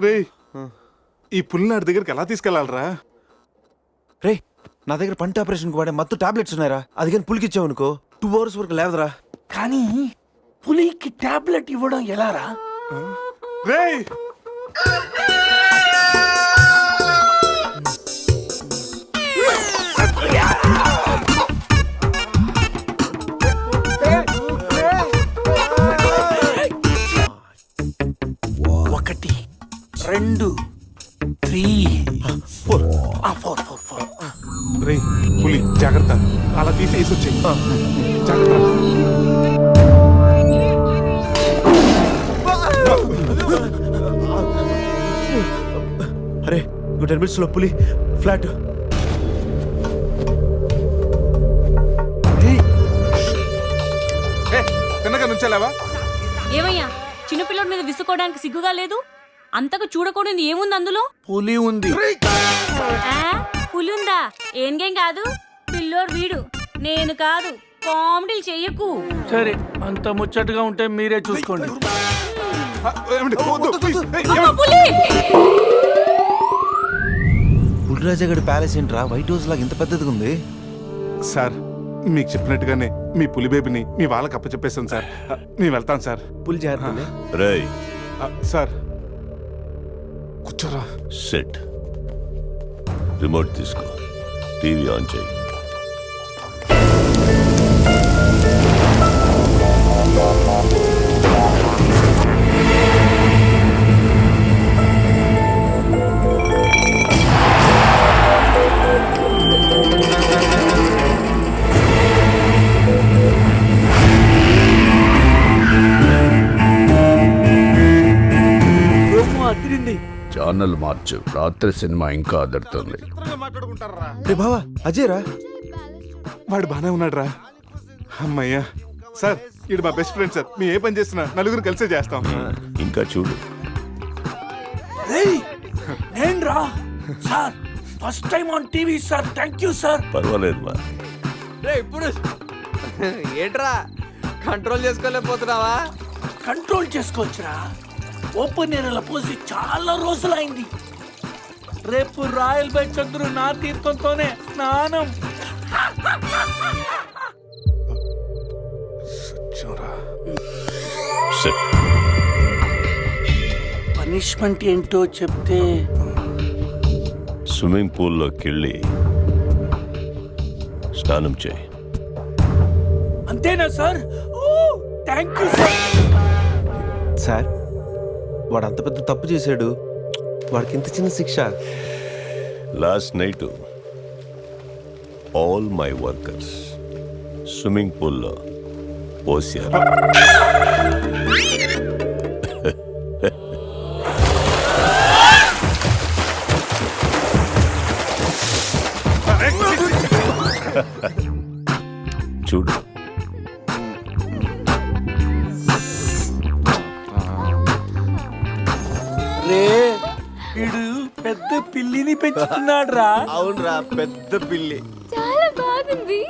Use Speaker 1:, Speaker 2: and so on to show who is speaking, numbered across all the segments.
Speaker 1: రే ఈ పులి నాటి దగ్గరికి ఎలా తీసుకెళ్ళాలరా?
Speaker 2: రే నా దగ్గర పంట ఆపరేషన్కి వాడే మత్తు టాబ్లెట్స్ ఉన్నాయరా, అది కానీ పులికి ఇచ్చావనుకో 2 hours వరకు లేవదరా.
Speaker 3: కానీ పులికి టాబ్లెట్ ఇవ్వడం ఎలారా?
Speaker 1: రే
Speaker 3: ఒకటి 2 3 4
Speaker 1: రే పులి జాగ్రత్త, అలా తీసి వేసి వచ్చాయి. జాగ్రత్త.
Speaker 2: అరే 10 minutes లో పులి ఫ్లాట్.
Speaker 1: తిన్నగా నుంచెలావా?
Speaker 4: ఏమయ్యా చిన్నపిల్లడి మీద విసుకోవడానికి సిగ్గుగా లేదు? అంతకు చూడకూడదు ఏముంది అందులో?
Speaker 3: పులి ఉంది.
Speaker 4: పులి ఉందా? ఏం కాదు, పిల్లోడు వీడు, నేను కాదు. కామెడీలు చెయ్యకు.
Speaker 3: సరే అంత ముచ్చటగా ఉంటే మీరే చూసుకోండి.
Speaker 2: పులిరాజగడ్ ప్యాలెస్ ఏంట్రా వైట్ హౌస్ లాగా ఇంత పెద్దదిగా ఉంది?
Speaker 1: సార్ మీకు చెప్పినట్టుగానే మీ పులి బేబీని మీ వాళ్ళకి అప్పచెప్పేస్తాను సార్. మేము వెళ్తాను సార్.
Speaker 2: పులి జాగ్రత్త.
Speaker 5: రేయ్
Speaker 1: సార్ కూర్చోరా.
Speaker 5: సెట్ రిమోట్ తీసుకో, టీవీ ఆన్ చేయి.
Speaker 6: ఛానల్ మార్చు, రాత్రి సినిమా ఇంకా అదరుతుంది.
Speaker 2: రే బావా అజయ్ రా.
Speaker 1: వాడు బానే ఉన్నాడు రా. అమ్మయ్యా సార్, ఇది మా బెస్ట్ ఫ్రెండ్ సార్. మీ ఏ పని చేస్తున్నా నలుగురు కలిసే చేస్తాం.
Speaker 5: ఇంకా చూడు.
Speaker 3: నేను రా sir, first time on TV sir. Thank you sir.
Speaker 5: పర్వాలేదు మా.
Speaker 7: ఇప్పుడు ఏంట్రా కంట్రోల్ చేసుకోలేకపోతున్నావా?
Speaker 3: కంట్రోల్ చేసుకోవచ్చురా. ఓపెన్ ఏరియాలో పోసి చాలా రోజులైంది. రేపు రాయల్ బై చంద్రు నా తీర్థంతోనే స్నానం. పనిష్మెంట్ ఏంటో చెప్తే.
Speaker 5: స్విమ్మింగ్ పూల్లోకి వెళ్ళి స్నానం చేయి.
Speaker 3: అంతేనా sir? Thank you sir.
Speaker 2: Sir వాడు అంత పెద్ద తప్పు చేశాడు, వాడికి ఇంత చిన్న శిక్ష.
Speaker 5: Last night all my workers swimming పూల్లో పోసారు. చూడు.
Speaker 3: రే వీడు పెద్ద పిల్లిని పెంచుతున్నాడు రా.
Speaker 2: అవునరా, పెద్ద పిల్లి.
Speaker 8: చాలా బాగుంది.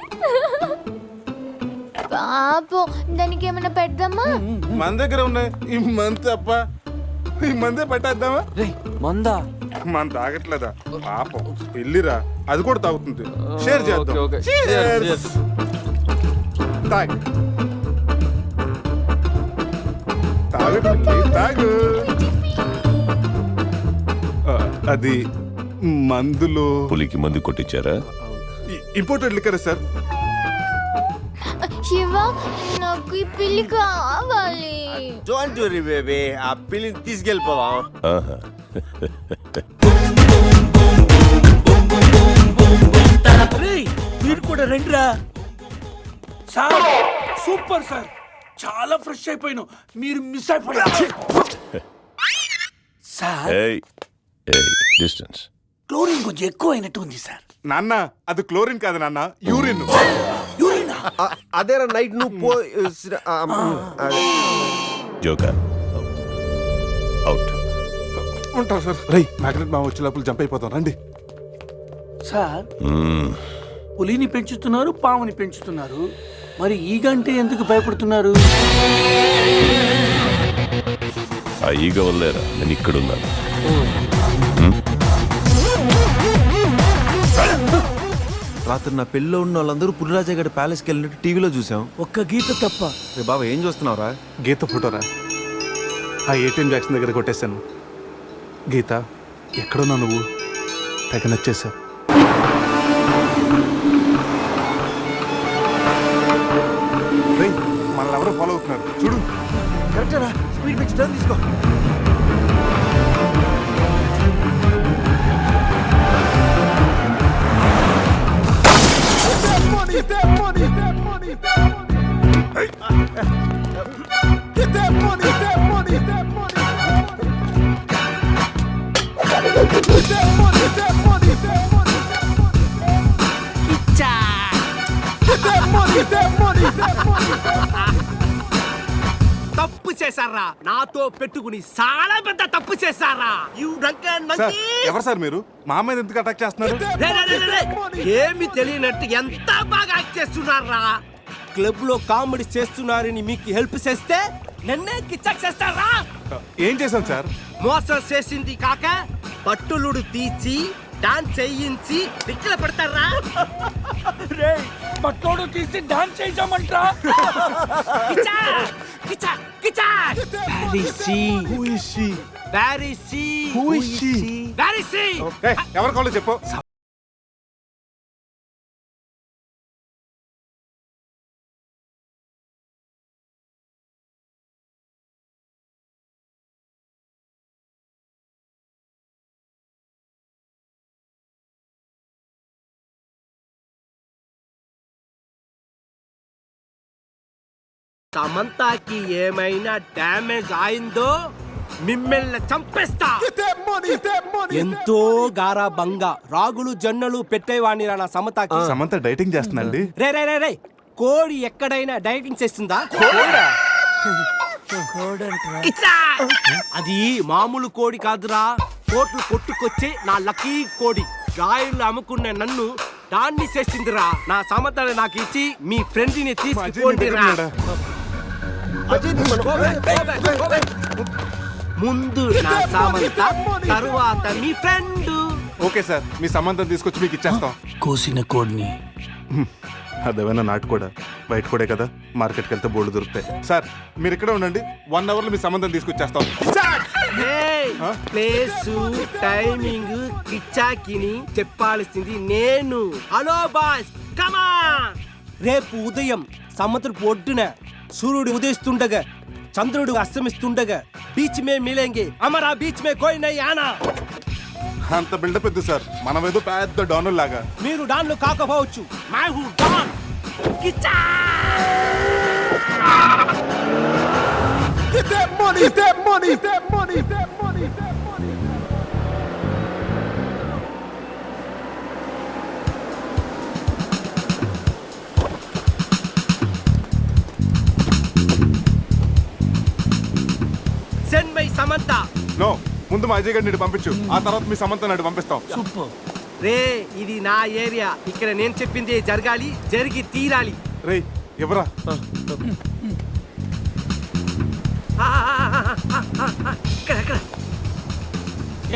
Speaker 8: పాపం దానికి ఏమైనా పెడదామా?
Speaker 1: మన దగ్గర ఉన్నాయి ఈ మంత్ తప్ప. ఈ మందే పట్టేద్దామా?
Speaker 7: మందా?
Speaker 1: మన తాగట్లేదా పాపం? పెళ్ళిరా, అది కూడా తాగుతుంది. షేర్ చేద్దాం. Cheers. తాగు తాగు పిల్లి, తాగు. అది మందులో
Speaker 5: పులికి మందు కొట్టించారా?
Speaker 1: Imported liquor sir.
Speaker 8: శివ నాకు ఈ పిల్లి కావాలి.
Speaker 2: డోంట్ వరీ బేబీ, ఆ పిల్లిని తీసుకెళ్ళిపోవా.
Speaker 5: ఆహా.
Speaker 3: మీరు కూడా రండిరా. సార్ సూపర్ సార్, చాలా ఫ్రెష్ అయిపోయినావు. మీరు మిస్ అయిపోయారు సార్.
Speaker 5: డిస్టెన్స్.
Speaker 3: క్లోరిన్ కొంచెం ఎక్కువ అయినట్టు ఉంది సార్.
Speaker 1: నాన్న అది క్లోరిన్ కాదు నాన్న, యూరిన్.
Speaker 3: యూరినా?
Speaker 2: అదేరా నైట్ నువ్వు
Speaker 5: జోకర్ అవుట్.
Speaker 1: ఉంటాం సార్. రై మ్యాగ్నెట్ మా వచ్చే లోపల జంప్ అయిపోతాం. రండి
Speaker 3: సార్. పులిని పెంచుతున్నారు, పాముని పెంచుతున్నారు, మరి ఈ గంటే ఎందుకు భయపడుతున్నారు?
Speaker 5: ఆ ఈగ వల్లేరా నేను ఇక్కడున్నాను.
Speaker 2: రాత్రి నా పెళ్ళిలో ఉన్న వాళ్ళందరూ పులిరాజా గడి ప్యాలెస్కి వెళ్ళినట్టు టీవీలో చూసాం.
Speaker 3: ఒక్క గీత తప్ప.
Speaker 2: రే బాబా ఏం చూస్తున్నావురా?
Speaker 1: గీత ఫోటోరా, ఆ ఏటీఎం జాక్సన్ దగ్గర కొట్టేశాను. గీత ఎక్కడున్నా నువ్వు? తెగ నచ్చేసావు. రేయ్, మనల్ని ఎవరో ఫాలో అవుతున్నారు చూడు.
Speaker 2: కరెక్టరా, స్పీడ్ పెంచి టర్న్ తీసుకో.
Speaker 9: తప్పు చేశారా? నాతో పెట్టుకుని చాలా పెద్ద తప్పు చేశారా?
Speaker 1: సార్ ఎవరు సార్ మీరు? మా మీద ఎందుకు అటాక్ చేస్తున్నారు?
Speaker 9: ఏమి తెలియనట్టు ఎంత బాగా యాక్ట్ చేస్తున్నారా? క్లబ్ లో కామెడీ చేస్తున్నారని మీకు హెల్ప్ చేస్తే నన్నే కిచ్చక్ చేస్తారా?
Speaker 1: ఏం చేశాను సార్?
Speaker 9: మోసం చేసింది కాక పట్టులుడు తీసి డాన్స్ చేయించి దిక్కుల పడతారా?
Speaker 3: పట్టోడు తీసి డాన్స్ చేద్దామంటరా?
Speaker 1: ఎవరు కావాలో చెప్పు.
Speaker 9: సమంతాకి ఏమైనా డ్యామేజ్ అయిందో మిమ్మల్ని చంపేస్తా. ఎంతో గారాబంగా రాగులు జొన్నలు పెట్టేవాణి నా సమతాకి.
Speaker 1: సమంత డైటింగ్ చేస్తుందండి.
Speaker 9: రే రే రే రే, కోడి ఎక్కడైనా డైటింగ్ చేస్తుందా? కిచ్చా! అది మామూలు కోడి కాదురా, కోట్లు కొట్టుకొచ్చే నా లక్కీ కోడి. గాయలు అమ్ముకున్న నన్ను దాన్ని చేసిందిరా. నా సమతని నాకు ఇచ్చి మీ ఫ్రెండ్ ని తీసుకుపోండిరా. ముందు నా సమంత, తరువాత మీ ఫ్రెండ్.
Speaker 1: ఓకే సార్, మీ సంబంధం తీసుకొచ్చి మీకు ఇచ్చేస్తాం.
Speaker 3: కోసిన కోడిని
Speaker 1: అదేమైనా నాటు కూడా బయట కూడా కదా, మార్కెట్కి వెళ్తే బోర్డు దొరుకుతాయి. సార్ మీరు ఇక్కడే ఉండండి, 1 అవర్ లో మీ సంబంధం తీసుకొచ్చేస్తాం.
Speaker 9: ప్లేస్ టైమింగ్ కిచ్చాకిని చెప్పాల్సింది నేను. హలో బాస్, కమా. రేపు ఉదయం సముద్రపు ఒడ్డున సూర్యుడు ఉదయిస్తుండగా చంద్రుడు అస్తమిస్తుండగా బీచ్ మే మిలేంగే, అమరా బీచ్ మే కోయి నై ఆనా.
Speaker 1: అంత బిల్డప్ ఎద్దు సార్, మనం ఏదో పెద్ద డానుల్ లాగా.
Speaker 9: మీరు డాన్లు కాకపోవచ్చు, మై హూ Don. Kichcha!
Speaker 1: Get that money, that money, that money, that money, that money.
Speaker 9: Send my Samantha.
Speaker 1: No, ముందు మా అజయ్ గారిని పంపించు, ఆ తర్వాత మీ సమంత నాడు పంపిస్తాం.
Speaker 9: రే, ఇది నా ఏరియా, ఇక్కడ నేను చెప్పింది జరగాలి, జరిగి తీరాలి.
Speaker 1: రే ఎవరా?
Speaker 9: ఇక్కడ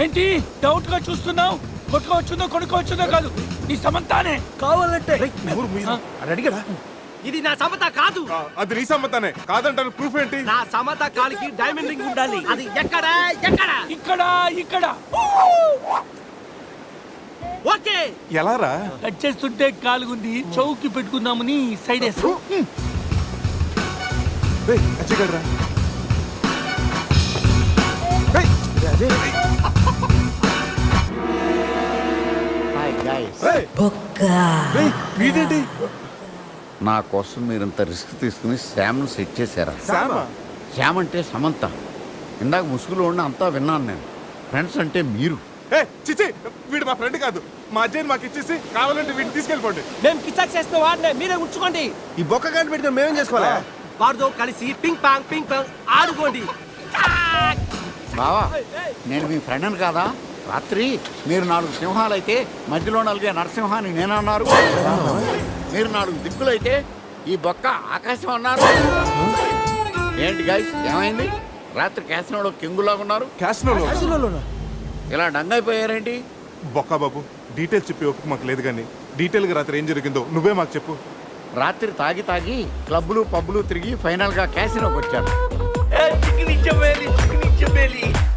Speaker 3: ఏంటి డౌట్ గా చూస్తున్నావు? కొట్టుకోవచ్చుందో కొనుక్కోవచ్చుందో కాదు, నీ సమంతానే కావాలంటే.
Speaker 2: అడిగడా?
Speaker 9: ఇది నా సమత కాదు.
Speaker 1: అది నీ సమ్మతానే కాదంటాను, ప్రూఫ్ ఏంటి?
Speaker 9: నా సమత కాలికి డైమండ్ రింగ్ ఉండాలి. అది ఎక్కడ? ఎక్కడ?
Speaker 3: ఇక్కడ ఇక్కడ.
Speaker 9: ఓకే.
Speaker 1: ఎలా రా?
Speaker 3: కట్ చేస్తుంటే కాలుగుంది, చౌకి పెట్టుకుందామని సైడ్ వేసు.
Speaker 1: రే అజయ్ గారు రా. వీడేంటి?
Speaker 6: నా కోసం మీరంత రిస్క్ తీసుకుని శ్యామ్ను సెట్ చేశారా?
Speaker 1: శ్యామా?
Speaker 6: శ్యామ్ అంటే సమంత. ఇందాక ముసుగులో ఉన్న అంతా విన్నాను నేను. ఫ్రెండ్స్ అంటే మీరు.
Speaker 1: ఏ చిచి, వీడు మా ఫ్రెండ్ కాదు. మా అజయ్ మాకు ఇచ్చేసి కావాలంటే వీడిని తీసుకెళ్ళిపోండి.
Speaker 9: మేము కిచక్ చేసిన వాడినే మీరే ఉంచుకోండి.
Speaker 2: ఈ బొక్క గాని పెట్టుకుని మేమేం చేసుకోవాలా?
Speaker 9: వాడితో కలిసి పింగ్ పాంగ్ ఆడుకోండి.
Speaker 6: బావా, నేను మీ ఫ్రెండ్ని కాదా? రాత్రి మీరు 4 సింహాలైతే మధ్యలో నలిగే నరసింహాన్ని నేనన్నారు. మీరు 4 దిక్కులైతే ఈ బొక్క ఆకాశం అన్నారు. ఏంటి గైస్, ఏమైంది? రాత్రి క్యాసినోలో కింగులాగా ఉన్నారు.
Speaker 1: క్యాసినోలో
Speaker 6: ఇలా డంగైపోయారేంటి?
Speaker 1: బొక్కా బాబు, డీటెయిల్స్ చెప్పి ఓపిక మాకు లేదు కానీ డీటెయిల్గా రాత్రి ఏం జరిగిందో నువ్వే మాకు చెప్పు.
Speaker 6: రాత్రి తాగి క్లబ్లు పబ్లు తిరిగి ఫైనల్గా క్యాసినోకి వచ్చాడు.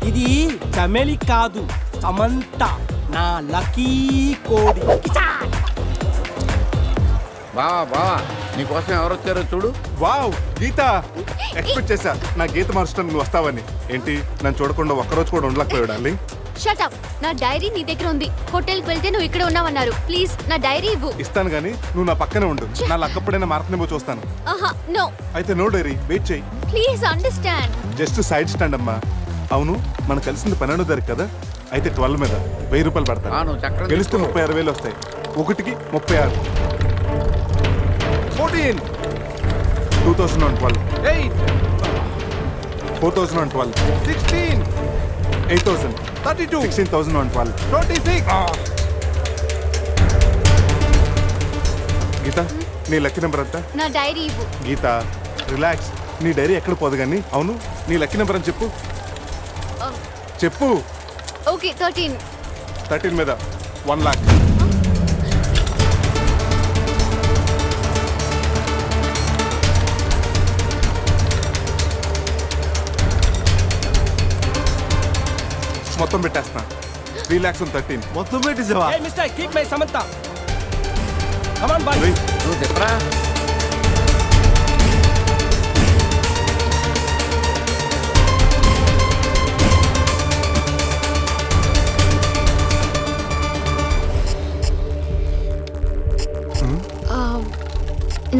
Speaker 9: ఇది చమేలి కాదు, సమంత, నా లక్కీ కోడి.
Speaker 6: బావా నీకోసం ఎవరు వచ్చారో చూడు.
Speaker 1: వావ్, గీత! ఎక్స్పెక్ట్ చేశా నా గీత మార్చడం నువ్వు వస్తావని. ఏంటి నన్ను చూడకుండా ఒక్కరోజు కూడా ఉండలేకపోయాడు డార్లింగ్.
Speaker 8: Shut up. నా డైరీ నీ దగ్గర ఉంది. హోటల్కి వెళ్తే నువ్వు ఇక్కడ ఉన్నావన్నారు. ప్లీజ్ నా డైరీ ఇవ్వు.
Speaker 1: ఇస్తాను కానీ నువ్వు నా పక్కనే ఉండు. నా లక్కప్పుడైనా మారుతుందేమో చూస్తాను.
Speaker 8: ఆహా నో.
Speaker 1: అయితే నో డైరీ, వెయిట్ చేయి.
Speaker 8: Please understand.
Speaker 1: Just side stand అమ్మా. అవును, మనం కలిసింది 12వ తారీఖు కదా, అయితే 12 మీద 1000 రూపాయలు
Speaker 6: ఆ,
Speaker 1: పడతాను.
Speaker 6: నువ్వు చక్రం
Speaker 1: గెలిస్తే
Speaker 6: తీసుకో.
Speaker 1: 36,000 వస్తాయి. ఒకటికి 36. 14 2012 4012 16 8000 32 16,012 26. గీత, నీ లక్కీ నెంబర్ ఎంత?
Speaker 8: నా డైరీ ఇవ్వు.
Speaker 1: గీత రిలాక్స్, నీ డైరీ ఎక్కడ పోదు కానీ. అవును, నీ లక్కీ నెంబర్ అని చెప్పు. చెప్పు.
Speaker 8: ఓకే 13.
Speaker 1: 13 మీద 1 lakh. మొత్తం పెట్టేస్తున్నా. 3,13,000.
Speaker 2: మొత్తం పెట్టేసావా?
Speaker 9: Hey mister, keep my Samantha. Come on, boy.
Speaker 6: నువ్వు చెప్పరా.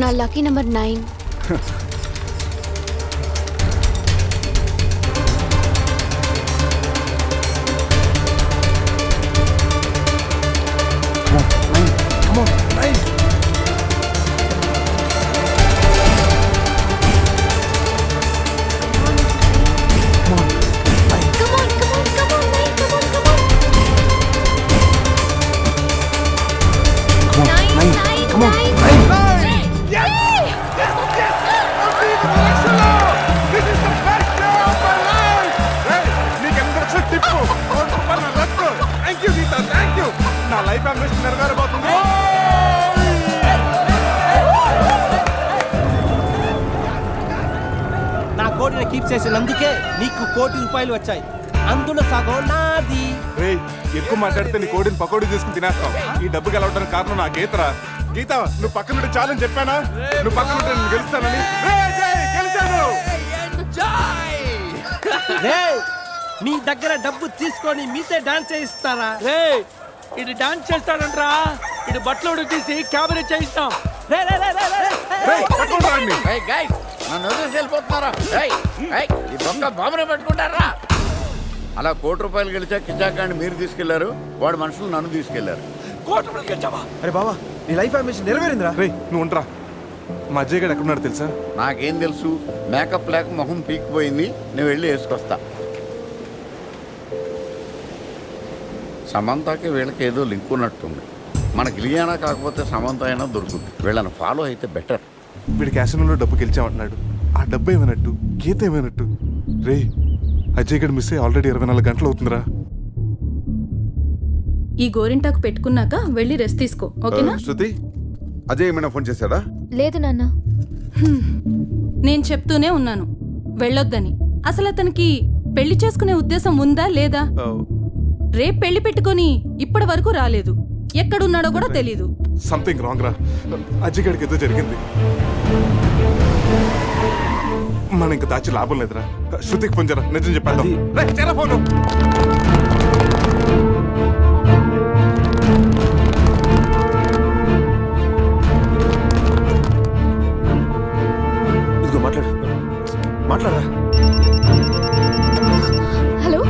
Speaker 8: నా లక్కీ నెంబర్ 9.
Speaker 1: నా లైఫ్ అంబిషన్ నెరవేరబోతుంది.
Speaker 9: నా కోటిని కీప్ చేసినందుకే నీకు 1 కోటి రూపాయలు వచ్చాయి. అందులో సగం నాది.
Speaker 1: రేయ్, ఎక్కువ మాట్లాడితే నీ కోడిని పకోడీ చేసుకుని తినేస్తాం. ఈ డబ్బు గెలవడానికి కారణం నా గీతరా. గీత, నువ్వు పక్కన నుండి చాలని చెప్పానా? నువ్వు పక్కన నుండి నేను గెలుస్తానని. రేయ్, జై, గెలిచాను.
Speaker 9: రేయ్, మీ దగ్గర డబ్బు తీసుకొని మీతో డాన్స్ చేయిస్తారా?
Speaker 3: రే ఇది డాన్స్ చేస్తాడంట్రా. ఇది బట్టలు తీసి క్యాబరే చేయిస్తాం.
Speaker 9: రే రే రే రే రే.
Speaker 1: రేయ్, పట్టుకోండి రాండి.
Speaker 6: ఏయ్ గైస్, నన్ను వదిలేసి వెళ్ళిపోతున్నారా? ఈ బొక్క బాబునే పట్టుకుంటారా? అలా 1 కోటి రూపాయలు గెలిచా కిచాకాన్ని మీరు తీసుకెళ్లారు, వాడు మనుషులు నన్ను తీసుకెళ్లారు.
Speaker 2: అరే బావా, నీ లైఫ్ అంబిషన్ నెరవేరిందిరా.
Speaker 1: రేయ్, నువ్వు ఉండరా. మా అజయ్ గడు ఎక్కడున్నాడు తెలుసా?
Speaker 6: నాకేం తెలుసు, మేకప్ లేక మొహం పీకిపోయింది. నేను వెళ్ళి వేసుకొస్తా. సమంతకి వీళ్ళకి ఏదో లింక్ ఉన్నట్టుంది. మనకి ఇలియానా కాకపోతే సమంత అయినా దొరుకుతుంది. వీళ్ళని ఫాలో అయితే బెటర్.
Speaker 1: వీడి క్యాసినోలో డబ్బు గెలిచామంటున్నాడు. ఆ డబ్బు ఏమైనట్టు, గీత ఏమైనట్టు? రేయ్, అజయ్ గడు మిస్ అయ్యి ఆల్రెడీ 24 గంటలు అవుతుందిరా.
Speaker 4: ఈ గోరింటాకు పెట్టుకున్నాక వెళ్ళి రెస్ట్ తీసుకో, ఓకేనా?
Speaker 10: శృతి, అజయ్ ఏమైనా ఫోన్ చేశాడా?
Speaker 8: లేదు నాన్న.
Speaker 4: నేను చెప్తూనే ఉన్నాను వెళ్ళొద్దని. అసలు అతనికి పెళ్లి చేసుకునే ఉద్దేశం ఉందా లేదా? రేపు పెళ్లి పెట్టుకొని ఇప్పటి వరకు రాలేదు. ఎక్కడున్నాడో కూడా తెలీదు.
Speaker 1: సంథింగ్ రాంగ్ రా. అజయ్ గడికి ఏదో జరిగింది. మనం ఇంకా దాచి లాభం లేదురా. శృతికి ఫోన్ చేయరా, నిజం చెప్పేద్దాం. రేయ్, చేయరా ఫోను.
Speaker 2: ఇదిగో మాట్లాడు, మాట్లాడరా.
Speaker 8: హలో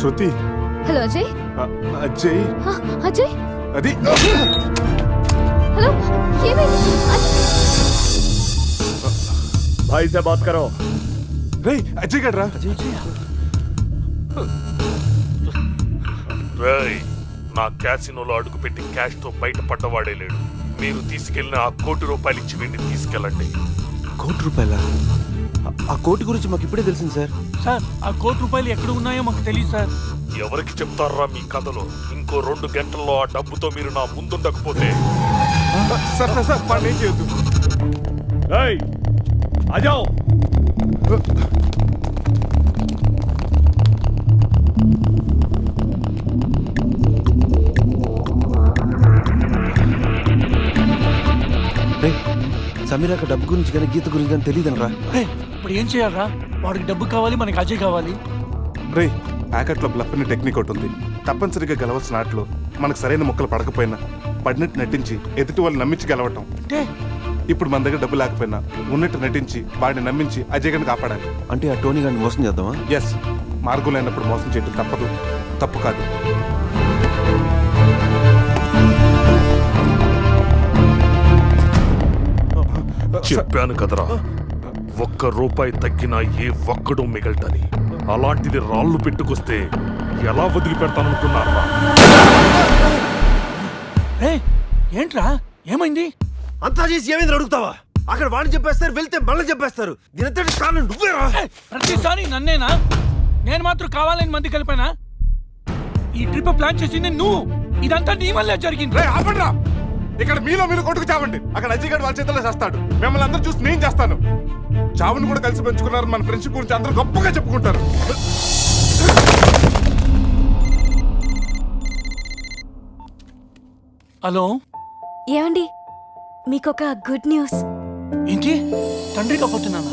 Speaker 1: శృతి.
Speaker 8: హలో అజయ్.
Speaker 1: అజయ్.
Speaker 8: అజయ్.
Speaker 1: అది
Speaker 8: హలో, ఏమైంది?
Speaker 10: भाई से बात करो.
Speaker 1: రేయ్, అజయ్ గడ్రా.
Speaker 5: రేయ్, నా క్యాసినోలో అడుగుపెట్టి క్యాష్ తో బయటపడ్డవాడే లేడు. మీరు తీసుకెళ్లిన ఆ 1 కోటి రూపాయలు ఇచ్చి వెండి తీసుకెళ్ళండి.
Speaker 2: 1 కోటి రూపాయల? ఆ కోటి గురించి మాకు ఇప్పుడే తెలిసింది సార్.
Speaker 3: సార్ ఆ ₹1,00,00,000 ఎక్కడ ఉన్నాయో మాకు తెలియదు సార్.
Speaker 5: ఎవరికి చెప్తారా మీ కథలో? ఇంకో 2 గంటల్లో ఆ డబ్బుతో మీరు నా ముందుండకపోతే
Speaker 1: సార్ సార్ సార్ వాడిని ఏం చేయొద్దు.
Speaker 10: అజావ్
Speaker 2: రే సమీరాక డబ్బు గురించి కానీ గీత గురించి కానీ తెలియదనరా.
Speaker 3: ఇప్పుడు ఏం చేయాలరా? వాడికి డబ్బు కావాలి, మనకి అజయ్ కావాలి.
Speaker 1: రే ప్యాకెట్లో బ్లఫ్ అనే టెక్నిక్ ఒకటి ఉంది. తప్పనిసరిగా గెలవాల్సిన ఆటలో మనకు సరైన మొక్కలు పడకపోయినా పడినట్టు నటించి ఎదుటి వాళ్ళు నమ్మించి గెలవటం.
Speaker 3: అంటే
Speaker 1: ఇప్పుడు మన దగ్గర డబ్బు లేకపోయినా ఉన్నట్టు నటించి వాడిని నమ్మించి అజయ్ గారిని కాపాడాలి.
Speaker 2: అంటే ఆ టోనీ గారిని మోసం చేద్దామా?
Speaker 1: ఎస్, మార్గం లేనప్పుడు మోసం చేయడం తప్పదు, తప్పు కాదు.
Speaker 5: చెప్పాను కదరా, ₹1 తగ్గినా ఏ ఒక్కడు మిగలటని. అలాంటిది రాళ్ళు పెట్టుకొస్తే ఎలా వదిలిపెడతాననుకున్నారా?
Speaker 3: ఏంట్రా ఏమైంది?
Speaker 2: అంతా చేసి ఏమైంది అడుగుతావా? అక్కడ వాడిని చెప్పేస్తారు, వెళ్తే మళ్ళీ చెప్పేస్తారు. దీనంతటి కారణం నువ్వేరా?
Speaker 3: ప్రతిసారి నన్నేనా? నేను మాత్రం కావాలని మంది కలిపానా? ఈ ట్రిప్ ప్లాన్ చేసింది నువ్వు. ఇదంతా నీ వల్లే జరిగింది.
Speaker 1: రే ఆపండ్రా! ఇక్కడ మీలో మీరు కొట్టుకు చావండి. అక్కడ అజయ్ గారు వాళ్ళ చేతుల్లో చేస్తాడు. మిమ్మల్ని అందరూ చూసి నేను చేస్తాను. చావును కూడా కలిసి పెంచుకున్నారు. మన ఫ్రెండ్షిప్ గురించి అందరూ గొప్పగా చెప్పుకుంటారు.
Speaker 3: హలో,
Speaker 8: ఏమండి మీకొక గుడ్ న్యూస్.
Speaker 3: ఏంటి? తండ్రి కాబోతున్నానా?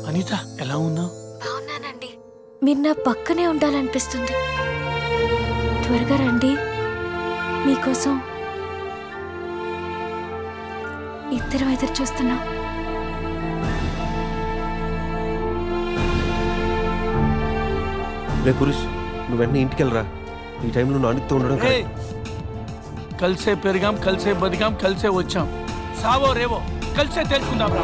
Speaker 3: అనిత ఎలా ఉన్నావు?
Speaker 8: బాగున్నానండి. మీరు నా పక్కనే ఉండాలనిపిస్తుంది. త్వరగా రండి, మీకోసం ఇద్దరం ఎదురు చూస్తున్నాం.
Speaker 2: రే పురుష్, నువ్వు వెంటనే ఇంటికి వెళ్ళరా. ఈ టైంలో నువ్వు అనితో ఉండడం
Speaker 3: ఏయ్, కలిసే పెరిగాం, కలిసే బతికాం, కలిసే వచ్చాం. సావో రేవో కలిసే తెలుసుకుందాం రా.